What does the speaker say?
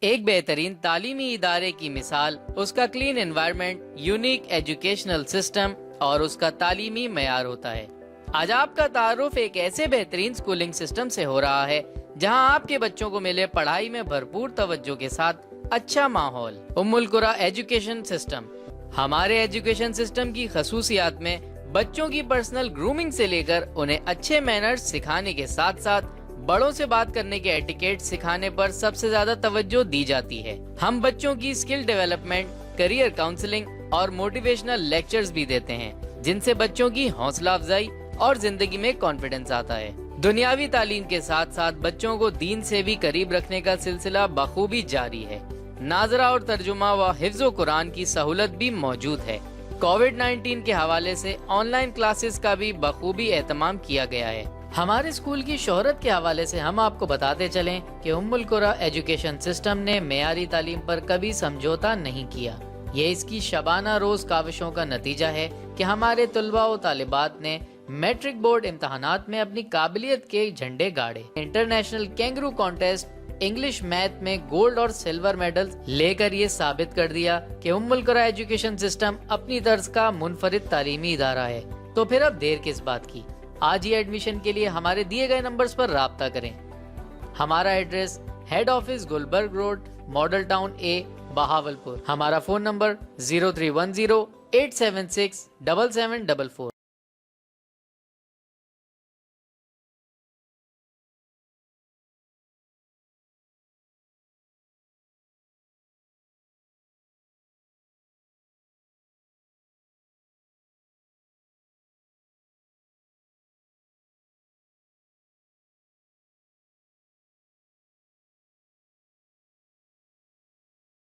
ایک بہترین تعلیمی ادارے کی مثال اس کا clean environment, unique educational system اور اس کا تعلیمی معیار ہوتا ہے۔ آج آپ کا تعارف ایک ایسے بہترین سکولنگ سسٹم سے ہو رہا ہے جہاں آپ کے بچوں کو ملے پڑھائی میں بھرپور توجہ کے ساتھ اچھا ماحول۔ ام القری ایجوکیشن سسٹم۔ ہمارے ایجوکیشن سسٹم کی خصوصیات میں بچوں کی پرسنل گرومنگ سے لے کر انہیں اچھے مینرز سکھانے کے ساتھ ساتھ بڑوں سے بات کرنے کے ایٹیکیٹ سکھانے پر سب سے زیادہ توجہ دی جاتی ہے۔ ہم بچوں کی اسکل ڈیولپمنٹ، کیریئر کاؤنسلنگ اور موٹیویشنل لیکچرز بھی دیتے ہیں جن سے بچوں کی حوصلہ افزائی اور زندگی میں کانفیڈنس آتا ہے۔ دنیاوی تعلیم کے ساتھ ساتھ بچوں کو دین سے بھی قریب رکھنے کا سلسلہ بخوبی جاری ہے۔ ناظرہ اور ترجمہ و حفظ و قرآن کی سہولت بھی موجود ہے۔ کووڈ-19 کے حوالے سے آن لائن کلاسز کا بھی بخوبی اہتمام کیا گیا ہے۔ ہمارے اسکول کی شہرت کے حوالے سے ہم آپ کو بتاتے چلیں کہ ام القری ایجوکیشن سسٹم نے معیاری تعلیم پر کبھی سمجھوتا نہیں کیا۔ یہ اس کی شبانہ روز کاوشوں کا نتیجہ ہے کہ ہمارے طلباء و طالبات نے میٹرک بورڈ امتحانات میں اپنی قابلیت کے جھنڈے گاڑے۔ International kangaroo contest English math میں گولڈ اور سلور میڈل لے کر یہ ثابت کر دیا کہ ام القری ایجوکیشن سسٹم اپنی طرز کا منفرد تعلیمی ادارہ ہے۔ تو پھر اب دیر کس بات کی؟ آج ہی ایڈمیشن کے لیے ہمارے دیے گئے نمبرز پر رابطہ کریں۔ ہمارا address head office Gulberg road, model town A, Bahawalpur. ہمارا فون نمبر 0310 876 7744۔